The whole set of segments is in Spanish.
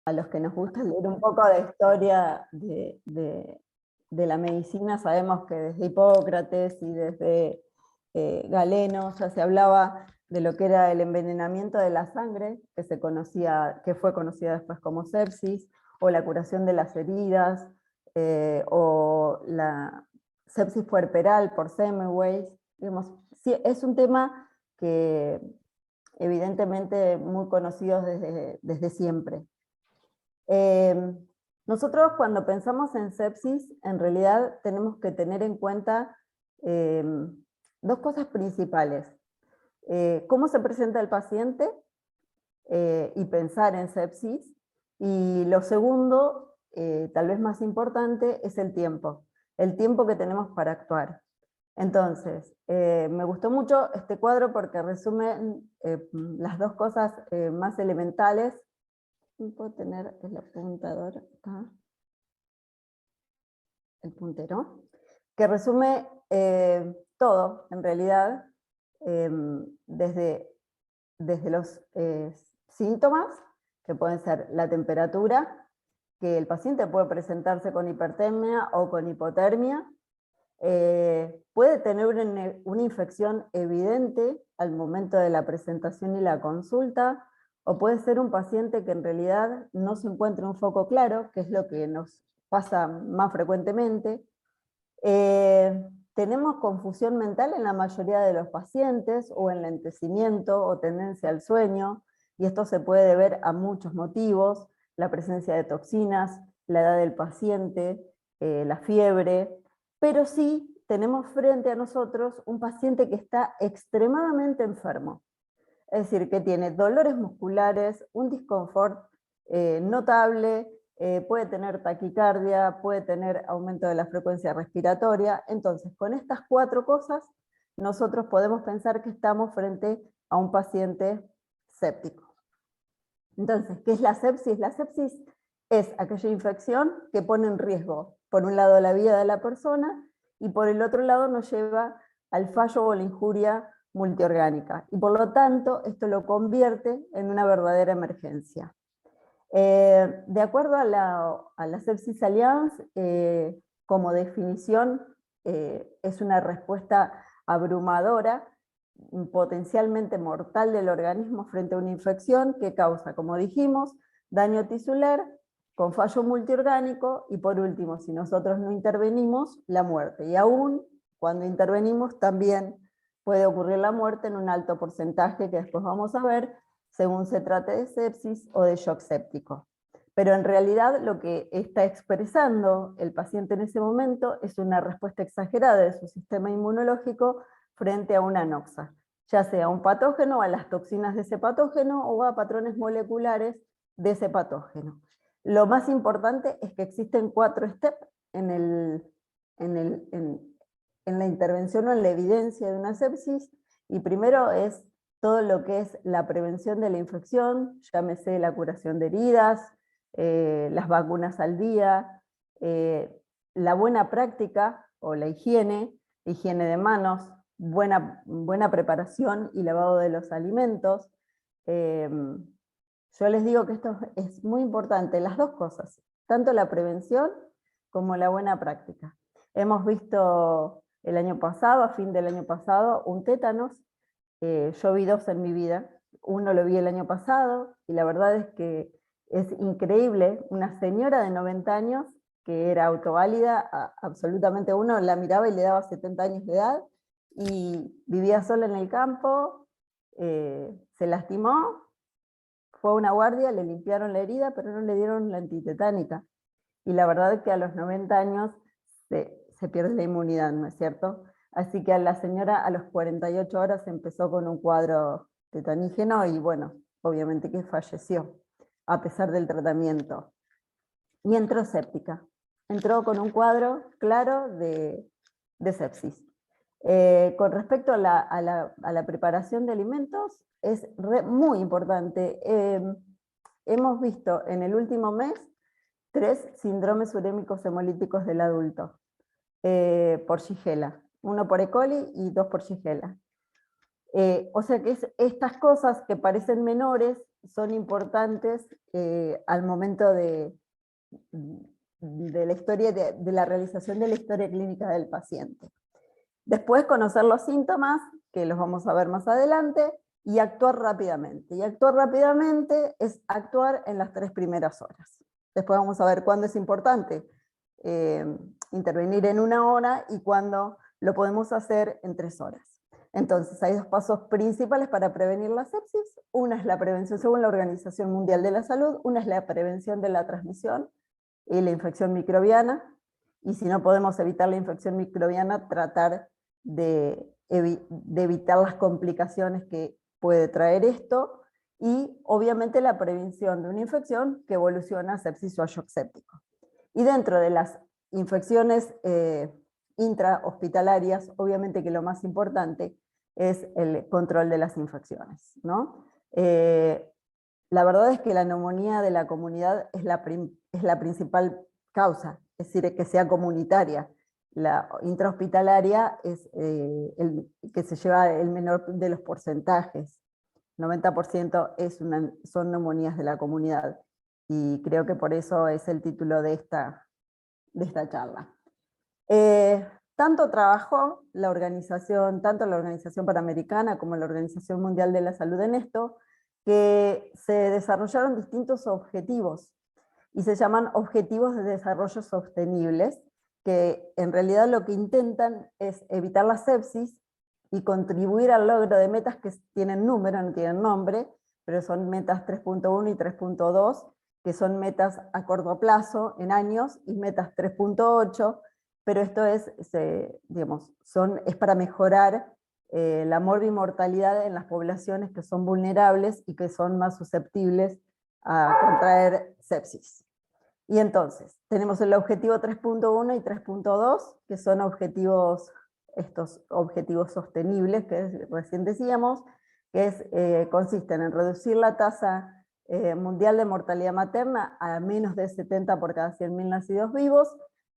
a los que nos gusta leer un poco de historia de la medicina, sabemos que desde Hipócrates y desde Galeno ya se hablaba de lo que era el envenenamiento de la sangre, que fue conocida después como sepsis, o la curación de las heridas, o la sepsis puerperal por Semmelweis. Digamos, sí, es un tema que evidentemente muy conocido desde siempre. Nosotros cuando pensamos en sepsis, en realidad tenemos que tener en cuenta dos cosas principales. Cómo se presenta el paciente y pensar en sepsis. Y lo segundo, tal vez más importante, es el tiempo que tenemos para actuar. Entonces, me gustó mucho este cuadro porque resume las dos cosas más elementales. Puedo tener el apuntador acá, el puntero, que resume todo, en realidad, desde los síntomas, que pueden ser la temperatura, que el paciente puede presentarse con hipertermia o con hipotermia, puede tener una infección evidente al momento de la presentación y la consulta, o puede ser un paciente que en realidad no se encuentra un foco claro, que es lo que nos pasa más frecuentemente. Tenemos confusión mental en la mayoría de los pacientes, o enlentecimiento o tendencia al sueño, y esto se puede deber a muchos motivos: la presencia de toxinas, la edad del paciente, la fiebre, pero sí tenemos frente a nosotros un paciente que está extremadamente enfermo. Es decir, que tiene dolores musculares, un disconfort notable, puede tener taquicardia, puede tener aumento de la frecuencia respiratoria. Entonces, con estas cuatro cosas, nosotros podemos pensar que estamos frente a un paciente séptico. Entonces, ¿qué es la sepsis? La sepsis es aquella infección que pone en riesgo, por un lado, la vida de la persona, y por el otro lado nos lleva al fallo o la injuria multiorgánica. Y por lo tanto, esto lo convierte en una verdadera emergencia. De acuerdo a la Sepsis Alliance, como definición, es una respuesta abrumadora, potencialmente mortal del organismo frente a una infección que causa, como dijimos, daño tisular, con fallo multiorgánico, y por último, si nosotros no intervenimos, la muerte. Y aún cuando intervenimos también puede ocurrir la muerte en un alto porcentaje, que después vamos a ver, según se trate de sepsis o de shock séptico. Pero en realidad lo que está expresando el paciente en ese momento es una respuesta exagerada de su sistema inmunológico frente a una anoxa, ya sea a un patógeno, a las toxinas de ese patógeno, o a patrones moleculares de ese patógeno. Lo más importante es que existen 4 steps en la intervención o en la evidencia de una sepsis, y primero es todo lo que es la prevención de la infección, llámese la curación de heridas, las vacunas al día, la buena práctica o la higiene de manos, buena preparación y lavado de los alimentos. Yo les digo que esto es muy importante, las dos cosas, tanto la prevención como la buena práctica. Hemos visto el año pasado, a fin del año pasado, un tétanos. Yo vi 2 en mi vida, uno lo vi el año pasado, y la verdad es que es increíble, una señora de 90 años, que era autoválida, absolutamente, uno la miraba y le daba 70 años de edad, y vivía sola en el campo, se lastimó, fue a una guardia, le limpiaron la herida, pero no le dieron la antitetánica. Y la verdad es que a los 90 años se pierde la inmunidad, ¿no es cierto? Así que a la señora a los 48 horas empezó con un cuadro tetanígeno, y bueno, obviamente que falleció, a pesar del tratamiento. Y entró séptica. Entró con un cuadro claro de sepsis. Con respecto a la preparación de alimentos, es muy importante. Hemos visto en el último mes 3 síndromes urémicos hemolíticos del adulto, por Shigella. 1 por E. coli y 2 por Shigella. O sea que estas cosas que parecen menores son importantes al momento de la historia, de la realización de la historia clínica del paciente. Después conocer los síntomas, que los vamos a ver más adelante, y actuar rápidamente. Y actuar rápidamente es actuar en las 3 primeras horas. Después vamos a ver cuándo es importante intervenir en 1 hora y cuándo lo podemos hacer en 3 horas. Entonces hay 2 pasos principales para prevenir la sepsis. Una es la prevención según la Organización Mundial de la Salud, una es la prevención de la transmisión y la infección microbiana, y si no podemos evitar la infección microbiana, tratar de evitar las complicaciones que puede traer esto, y obviamente la prevención de una infección que evoluciona a sepsis o a shock séptico. Y dentro de las infecciones intrahospitalarias, obviamente que lo más importante es el control de las infecciones, ¿no? La verdad es que la neumonía de la comunidad es la principal causa, es decir, que sea comunitaria. La intrahospitalaria es el que se lleva el menor de los porcentajes. 90% son neumonías de la comunidad. Y creo que por eso es el título de esta charla. Tanto trabajó tanto la Organización Panamericana como la Organización Mundial de la Salud en esto, que se desarrollaron distintos objetivos, y se llaman Objetivos de Desarrollo Sostenibles, que en realidad lo que intentan es evitar la sepsis y contribuir al logro de metas que tienen número, no tienen nombre, pero son metas 3.1 y 3.2, que son metas a corto plazo, en años, y metas 3.8, pero esto es, es para mejorar la morbimortalidad en las poblaciones que son vulnerables y que son más susceptibles a contraer sepsis. Y entonces, tenemos el objetivo 3.1 y 3.2, que son estos objetivos sostenibles que recién decíamos, que consisten en reducir la tasa mundial de mortalidad materna a menos de 70 por cada 100.000 nacidos vivos.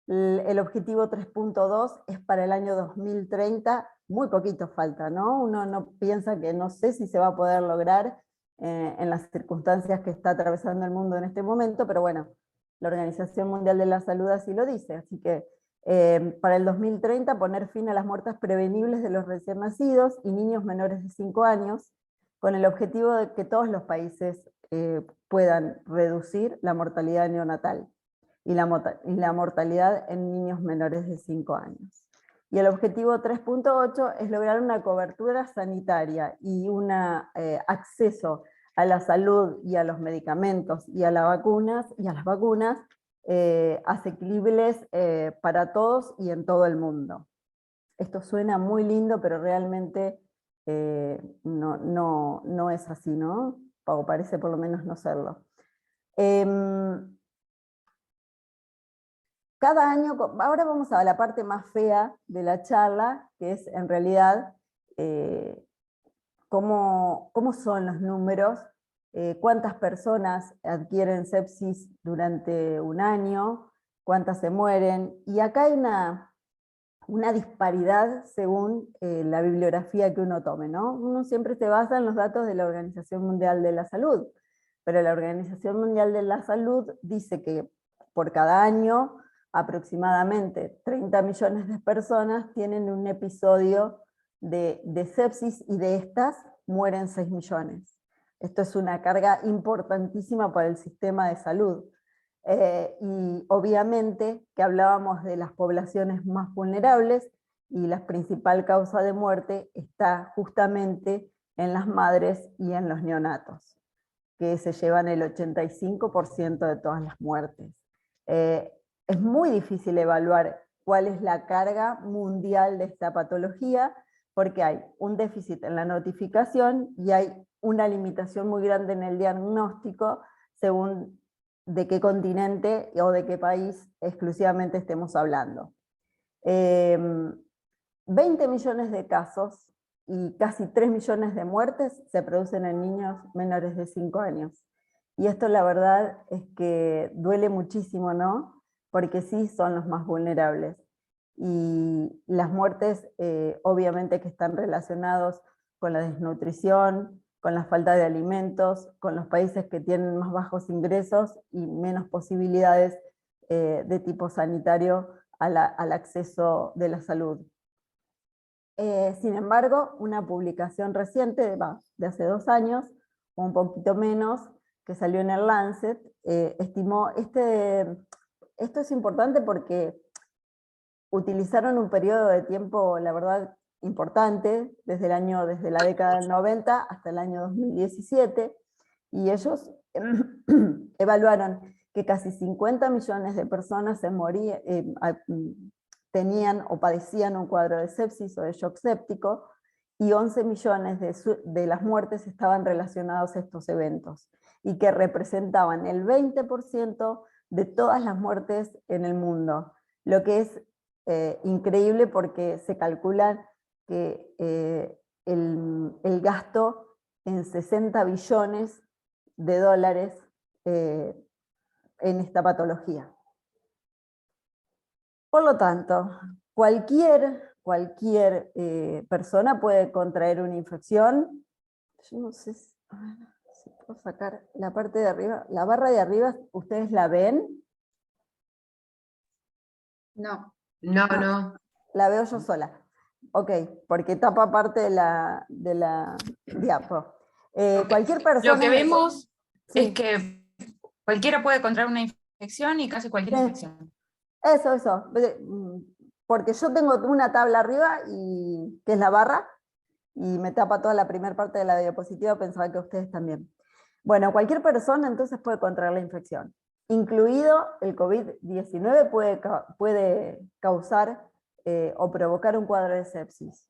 El objetivo 3.2 es para el año 2030, muy poquito falta, ¿no? Uno no piensa que no sé si se va a poder lograr en las circunstancias que está atravesando el mundo en este momento, pero bueno, la Organización Mundial de la Salud así lo dice, así que para el 2030 poner fin a las muertes prevenibles de los recién nacidos y niños menores de 5 años, con el objetivo de que todos los países puedan reducir la mortalidad neonatal y la mortalidad en niños menores de 5 años. Y el objetivo 3.8 es lograr una cobertura sanitaria y un acceso a la salud y a los medicamentos y a las vacunas asequibles para todos y en todo el mundo. Esto suena muy lindo, pero realmente no es así, ¿no? O parece por lo menos no serlo. Cada año, ahora vamos a la parte más fea de la charla, que es en realidad cómo son los números, cuántas personas adquieren sepsis durante un año, cuántas se mueren, y acá hay una disparidad según la bibliografía que uno tome, ¿no? Uno siempre se basa en los datos de la Organización Mundial de la Salud, pero la Organización Mundial de la Salud dice que por cada año aproximadamente 30 millones de personas tienen un episodio de sepsis, y de estas mueren 6 millones. Esto es una carga importantísima para el sistema de salud. Y obviamente que hablábamos de las poblaciones más vulnerables, y la principal causa de muerte está justamente en las madres y en los neonatos, que se llevan el 85% de todas las muertes. Es muy difícil evaluar cuál es la carga mundial de esta patología, porque hay un déficit en la notificación y hay una limitación muy grande en el diagnóstico según de qué continente o de qué país exclusivamente estemos hablando. 20 millones de casos y casi 3 millones de muertes se producen en niños menores de 5 años. Y esto la verdad es que duele muchísimo, ¿no? Porque sí son los más vulnerables. Y las muertes obviamente que están relacionados con la desnutrición, con la falta de alimentos, con los países que tienen más bajos ingresos y menos posibilidades de tipo sanitario al acceso de la salud. Sin embargo, una publicación reciente, de hace 2 años, o un poquito menos, que salió en el Lancet, estimó, esto es importante porque utilizaron un periodo de tiempo, la verdad, importante, desde la década del 90 hasta el año 2017, y ellos evaluaron que casi 50 millones de personas tenían o padecían un cuadro de sepsis o de shock séptico, y 11 millones de las muertes estaban relacionados a estos eventos, y que representaban el 20% de todas las muertes en el mundo, lo que es increíble porque se calcula que el gasto en 60 billones de dólares en esta patología. Por lo tanto, cualquier persona puede contraer una infección. Yo no sé si puedo sacar la parte de arriba, la barra de arriba, ¿ustedes la ven? No. No, no. La veo yo sola. Ok, porque tapa parte de la diapo. Cualquier persona... Lo que vemos sí. es que cualquiera puede contraer una infección y casi cualquier infección. Eso. Porque yo tengo una tabla arriba, que es la barra, y me tapa toda la primera parte de la diapositiva, pensaba que ustedes también. Bueno, cualquier persona entonces puede contraer la infección. Incluido el COVID-19 puede causar o provocar un cuadro de sepsis.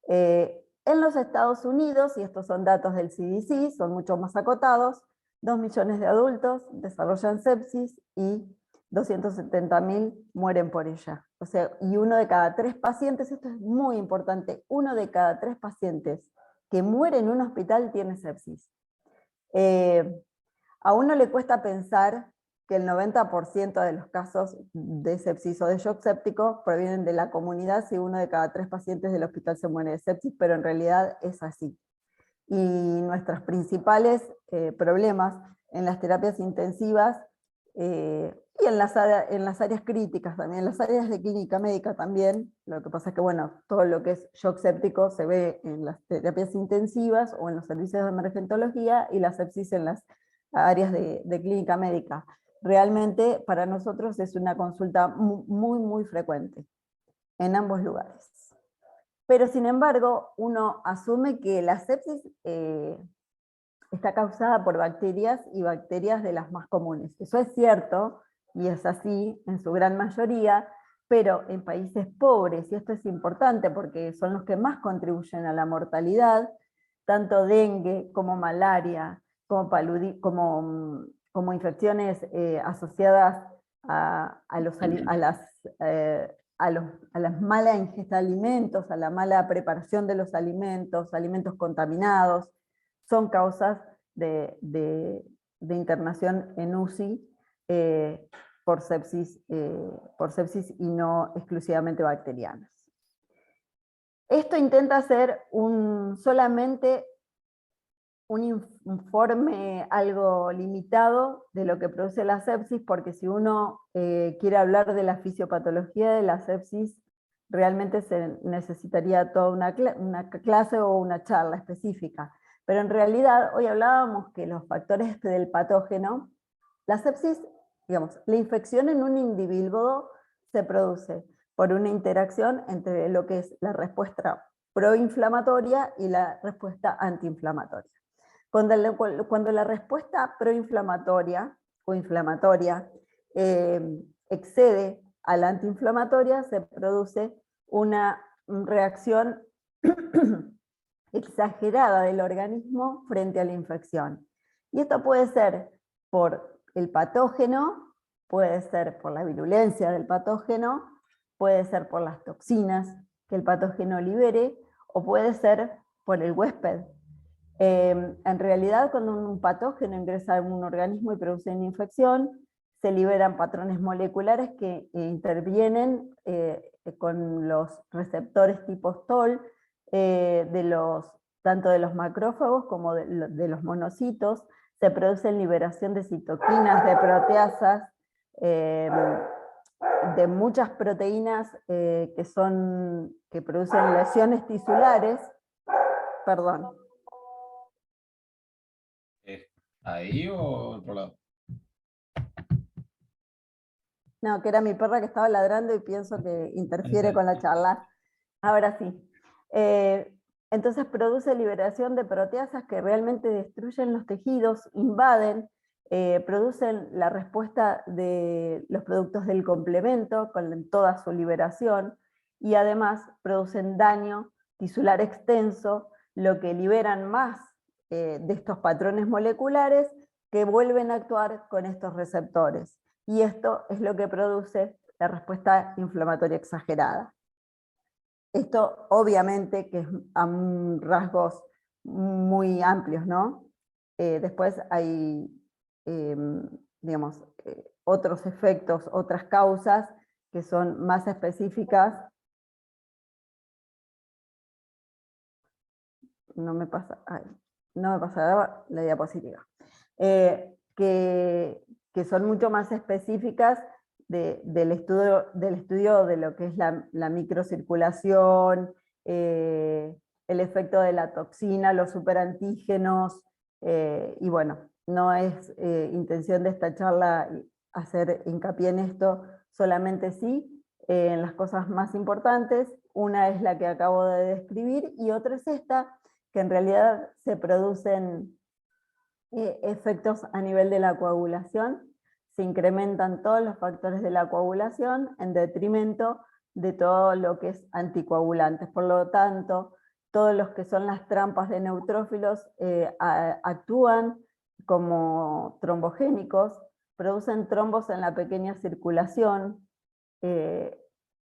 En los Estados Unidos, y estos son datos del CDC, son mucho más acotados, 2 millones de adultos desarrollan sepsis y 270.000 mueren por ella. O sea, y 1 de cada 3 pacientes, esto es muy importante, 1 de cada 3 pacientes que muere en un hospital tiene sepsis. A uno le cuesta pensar que el 90% de los casos de sepsis o de shock séptico provienen de la comunidad, si 1 de cada 3 pacientes del hospital se muere de sepsis, pero en realidad es así. Y nuestros principales problemas en las terapias intensivas y en las áreas críticas también, en las áreas de clínica médica también, lo que pasa es que bueno, todo lo que es shock séptico se ve en las terapias intensivas o en los servicios de emergentología, y la sepsis en las áreas de clínica médica. Realmente para nosotros es una consulta muy frecuente en ambos lugares. Pero sin embargo, uno asume que la sepsis está causada por bacterias, y bacterias de las más comunes. Eso es cierto, y es así en su gran mayoría, pero en países pobres, y esto es importante porque son los que más contribuyen a la mortalidad, tanto dengue como malaria, como infecciones asociadas a la mala ingesta de alimentos, a la mala preparación de los alimentos contaminados, son causas de internación en UCI por sepsis y no exclusivamente bacterianas. Esto intenta hacer solamente un informe algo limitado de lo que produce la sepsis, porque si uno quiere hablar de la fisiopatología de la sepsis, realmente se necesitaría toda una clase o una charla específica. Pero en realidad, hoy hablábamos que los factores del patógeno, la sepsis, digamos, la infección en un individuo se produce por una interacción entre lo que es la respuesta proinflamatoria y la respuesta antiinflamatoria. Cuando la respuesta proinflamatoria o inflamatoria excede a la antiinflamatoria, se produce una reacción exagerada del organismo frente a la infección. Y esto puede ser por el patógeno, puede ser por la virulencia del patógeno, puede ser por las toxinas que el patógeno libere, o puede ser por el huésped. En realidad, cuando un patógeno ingresa en un organismo y produce una infección, se liberan patrones moleculares que intervienen con los receptores tipo STOL de los tanto de los macrófagos como de los monocitos. Se produce liberación de citoquinas, de proteasas, de muchas proteínas que producen lesiones tisulares. Perdón. ¿Ahí o otro lado? No, que era mi perra que estaba ladrando y pienso que interfiere con la charla. Ahora sí. Entonces produce liberación de proteasas que realmente destruyen los tejidos, invaden, producen la respuesta de los productos del complemento con toda su liberación, y además producen daño tisular extenso, lo que liberan más de estos patrones moleculares que vuelven a actuar con estos receptores. Y esto es lo que produce la respuesta inflamatoria exagerada. Esto obviamente que es a rasgos muy amplios, ¿no? Después hay, digamos, otros efectos, otras causas que son más específicas. No me pasa la diapositiva. Que son mucho más específicas del estudio de lo que es la microcirculación, el efecto de la toxina, los superantígenos, y bueno, no es intención de esta charla hacer hincapié en esto, solamente sí, en las cosas más importantes. Una es la que acabo de describir, y otra es esta, que en realidad se producen efectos a nivel de la coagulación. Se incrementan todos los factores de la coagulación en detrimento de todo lo que es anticoagulantes. Por lo tanto, todos los que son las trampas de neutrófilos actúan como trombogénicos, producen trombos en la pequeña circulación.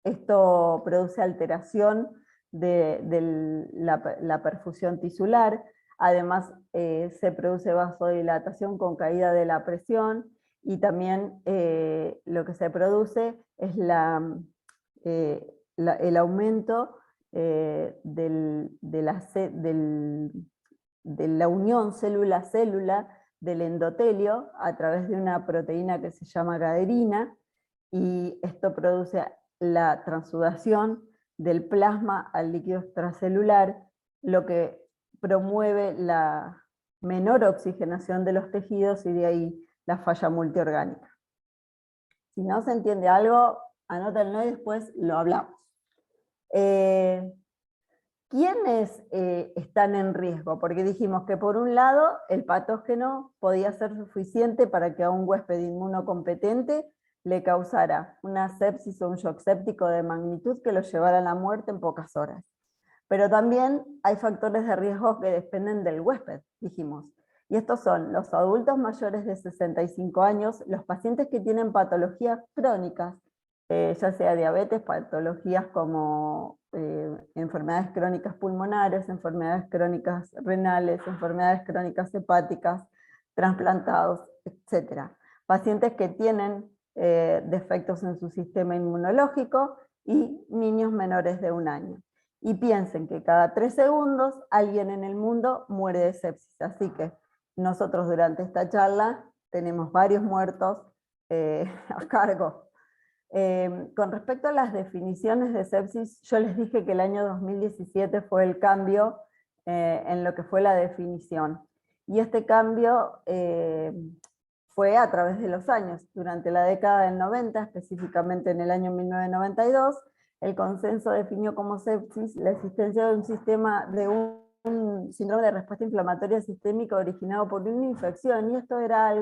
Esto produce alteración de la perfusión tisular. Además, se produce vasodilatación con caída de la presión, y también lo que se produce es el aumento de la unión célula-célula del endotelio a través de una proteína que se llama gaderina, y esto produce la transsudación del plasma al líquido extracelular, lo que promueve la menor oxigenación de los tejidos, y de ahí la falla multiorgánica. Si no se entiende algo, anótenlo y después lo hablamos. ¿Quiénes están en riesgo? Porque dijimos que por un lado el patógeno podía ser suficiente para que a un huésped inmunocompetente le causara una sepsis o un shock séptico de magnitud que lo llevara a la muerte en pocas horas. Pero también hay factores de riesgo que dependen del huésped, dijimos. Y estos son los adultos mayores de 65 años, los pacientes que tienen patologías crónicas, ya sea diabetes, patologías como enfermedades crónicas pulmonares, enfermedades crónicas renales, enfermedades crónicas hepáticas, trasplantados, etc. Pacientes que tienen defectos en su sistema inmunológico, y niños menores de 1 año. Y piensen que cada 3 segundos alguien en el mundo muere de sepsis, así que nosotros durante esta charla tenemos varios muertos a cargo. Con respecto a las definiciones de sepsis, yo les dije que el año 2017 fue el cambio en lo que fue la definición. Y este cambio fue a través de los años. Durante la década del 90, específicamente en el año 1992, el consenso definió como sepsis la existencia de un síndrome de respuesta inflamatoria sistémica originado por una infección, y esto era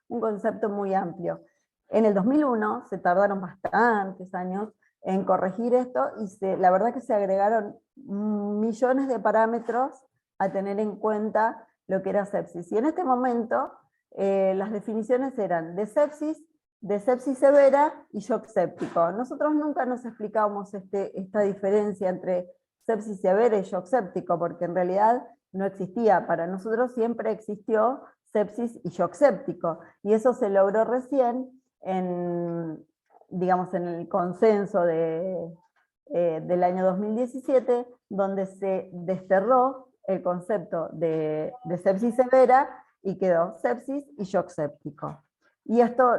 un concepto muy amplio. En el 2001 se tardaron bastantes años en corregir esto, y la verdad que se agregaron millones de parámetros a tener en cuenta lo que era sepsis. Y en este momento las definiciones eran de sepsis severa y shock séptico. Nosotros nunca nos explicábamos esta diferencia entre sepsis severa y shock séptico, porque en realidad no existía. Para nosotros siempre existió sepsis y shock séptico, y eso se logró recién digamos, en el consenso del año 2017, donde se desterró el concepto de sepsis severa y quedó sepsis y shock séptico. Y esto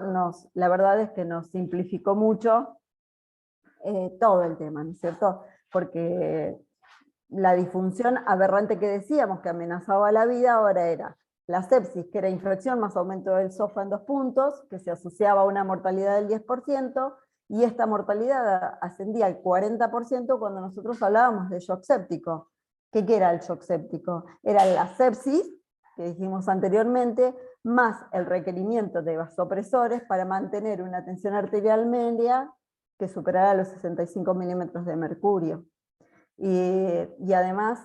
la verdad es que nos simplificó mucho todo el tema, ¿no es cierto? Porque la disfunción aberrante que decíamos que amenazaba la vida ahora era la sepsis, que era infección más aumento del SOFA en 2 puntos, que se asociaba a una mortalidad del 10%, y esta mortalidad ascendía al 40% cuando nosotros hablábamos de shock séptico. ¿Qué era el shock séptico? Era la sepsis, que dijimos anteriormente, más el requerimiento de vasopresores para mantener una tensión arterial media que superara los 65 milímetros de mercurio. Y además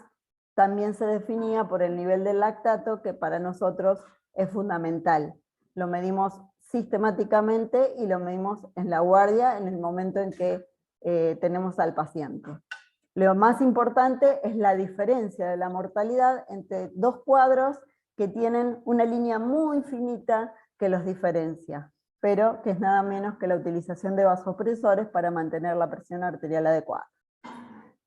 también se definía por el nivel del lactato, que para nosotros es fundamental. Lo medimos sistemáticamente y lo medimos en la guardia en el momento en que tenemos al paciente. Lo más importante es la diferencia de la mortalidad entre 2 cuadros que tienen una línea muy finita que los diferencia, pero que es nada menos que la utilización de vasopresores para mantener la presión arterial adecuada.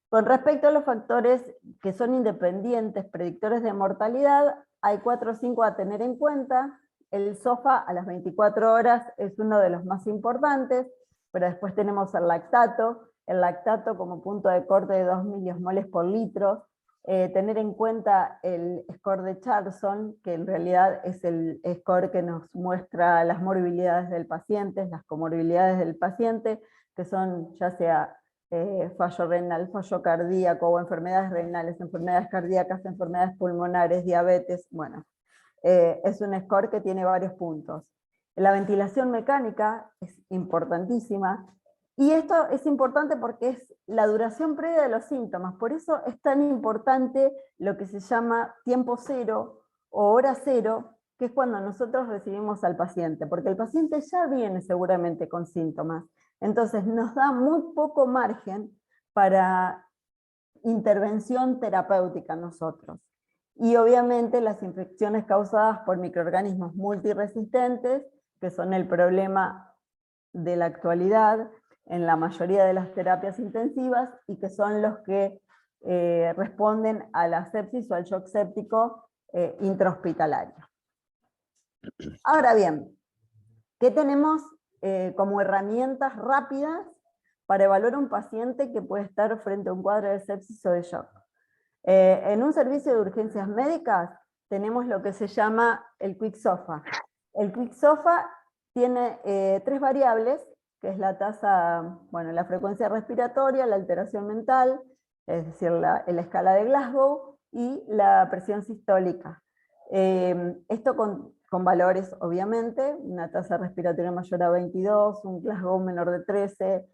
Con respecto a los factores que son independientes, predictores de mortalidad, hay 4 o 5 a tener en cuenta. El SOFA a las 24 horas es uno de los más importantes, pero después tenemos el lactato como punto de corte de 2 miliosmoles por litro. Tener en cuenta el score de Charson, que en realidad es el score que nos muestra las morbilidades del paciente, las comorbilidades del paciente, que son ya sea fallo renal, fallo cardíaco o enfermedades renales, enfermedades cardíacas, enfermedades pulmonares, diabetes, bueno, es un score que tiene varios puntos. La ventilación mecánica es importantísima, y esto es importante porque es la duración previa de los síntomas, por eso es tan importante lo que se llama tiempo cero o hora cero, que es cuando nosotros recibimos al paciente, porque el paciente ya viene seguramente con síntomas. Entonces nos da muy poco margen para intervención terapéutica nosotros. Y obviamente las infecciones causadas por microorganismos multiresistentes, que son el problema de la actualidad en la mayoría de las terapias intensivas, y que son los que responden a la sepsis o al shock séptico intrahospitalario. Ahora bien, ¿qué tenemos como herramientas rápidas para evaluar a un paciente que puede estar frente a un cuadro de sepsis o de shock? En un servicio de urgencias médicas tenemos lo que se llama el Quick SOFA. El Quick SOFA tiene 3 variables, que es la tasa, bueno, la frecuencia respiratoria, la alteración mental, es decir, la escala de Glasgow, y la presión sistólica. Esto con valores, obviamente, una tasa respiratoria mayor a 22, un Glasgow menor de 13,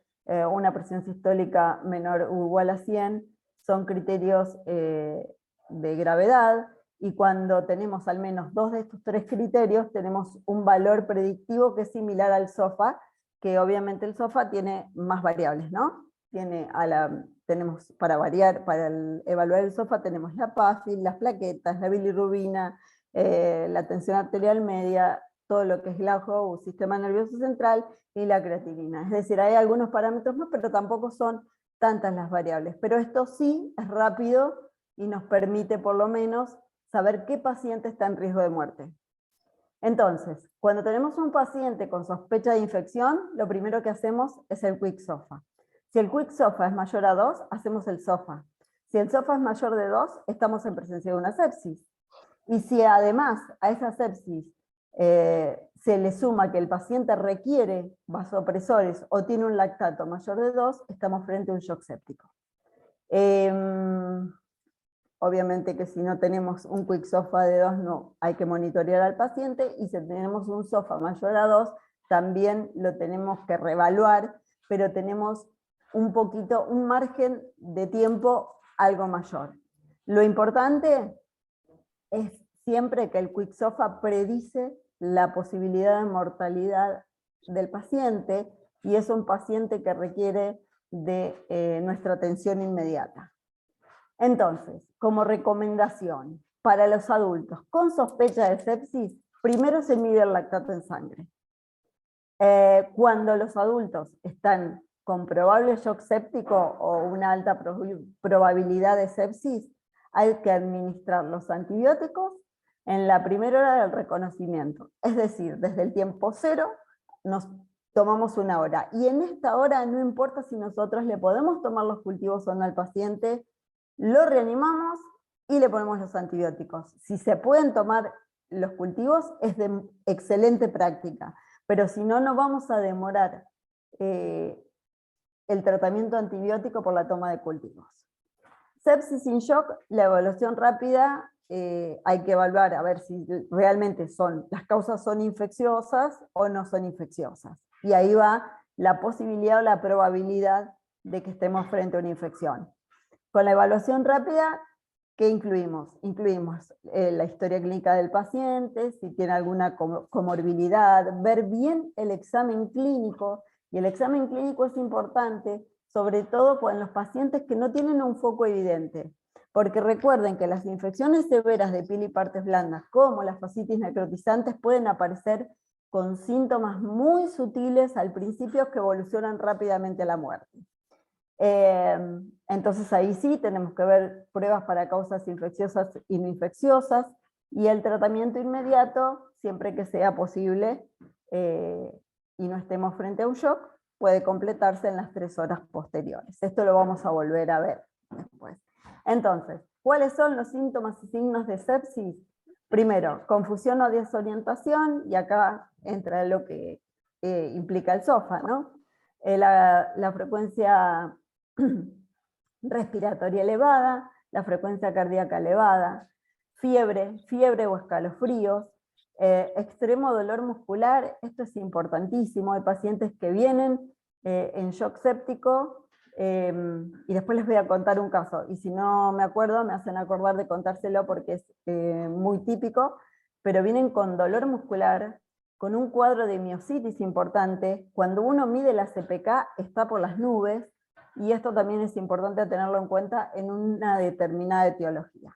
una presión sistólica menor o igual a 100, son criterios de gravedad, y cuando tenemos al menos 2 de estos 3 criterios, tenemos un valor predictivo que es similar al SOFA, que obviamente el SOFA tiene más variables, ¿no? Tenemos para evaluar el SOFA tenemos la PAFI, las plaquetas, la bilirrubina, la tensión arterial media, todo lo que es Glasgow, sistema nervioso central, y la creatinina. Es decir, hay algunos parámetros más, pero tampoco son tantas las variables. Pero esto sí es rápido y nos permite por lo menos saber qué paciente está en riesgo de muerte. Entonces, cuando tenemos un paciente con sospecha de infección, lo primero que hacemos es el Quick SOFA. Si el Quick SOFA es mayor a 2, hacemos el SOFA. Si el SOFA es mayor de 2, estamos en presencia de una sepsis. Y si además a esa sepsis se le suma que el paciente requiere vasopresores o tiene un lactato mayor de 2, estamos frente a un shock séptico. Obviamente que si no tenemos un Quick SOFA de 2, no, hay que monitorear al paciente, y si tenemos un SOFA mayor a 2, también lo tenemos que reevaluar, pero tenemos un margen de tiempo algo mayor. Lo importante es siempre que el Quick SOFA predice la posibilidad de mortalidad del paciente, y es un paciente que requiere de nuestra atención inmediata. Entonces, como recomendación, para los adultos con sospecha de sepsis, primero se mide el lactato en sangre. Cuando los adultos están con probable shock séptico o una alta probabilidad de sepsis, hay que administrar los antibióticos en la primera hora del reconocimiento. Es decir, desde el tiempo cero nos tomamos una hora. Y en esta hora no importa si nosotros le podemos tomar los cultivos o no al paciente, lo reanimamos y le ponemos los antibióticos. Si se pueden tomar los cultivos es de excelente práctica, pero si no, no vamos a demorar el tratamiento antibiótico por la toma de cultivos. Sepsis in shock, la evaluación rápida, hay que evaluar a ver si realmente las causas son infecciosas o no son infecciosas. Y ahí va la posibilidad o la probabilidad de que estemos frente a una infección. Con la evaluación rápida, ¿qué incluimos? Incluimos la historia clínica del paciente, si tiene alguna comorbilidad, ver bien el examen clínico, y el examen clínico es importante, sobre todo en los pacientes que no tienen un foco evidente, porque recuerden que las infecciones severas de piel y partes blandas, como las fascitis necrotizantes, pueden aparecer con síntomas muy sutiles al principio que evolucionan rápidamente a la muerte. Entonces ahí sí tenemos que ver pruebas para causas infecciosas y no infecciosas, y el tratamiento inmediato, siempre que sea posible y no estemos frente a un shock, puede completarse en las 3 horas posteriores. Esto lo vamos a volver a ver después. Entonces, ¿cuáles son los síntomas y signos de sepsis? Primero, confusión o desorientación, y acá entra lo que implica el SOFA, ¿no? La frecuencia respiratoria elevada, la frecuencia cardíaca elevada, fiebre o escalofríos, extremo dolor muscular. Esto es importantísimo. Hay pacientes que vienen en shock séptico, y después les voy a contar un caso, y si no me acuerdo, me hacen acordar de contárselo porque es muy típico, pero vienen con dolor muscular, con un cuadro de miositis importante. Cuando uno mide la CPK está por las nubes, y esto también es importante tenerlo en cuenta en una determinada etiología.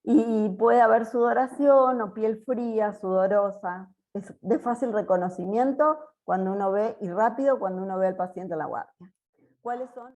Y puede haber sudoración o piel fría, sudorosa. Es de fácil reconocimiento cuando uno ve, y rápido cuando uno ve al paciente en la guardia. ¿Cuáles son?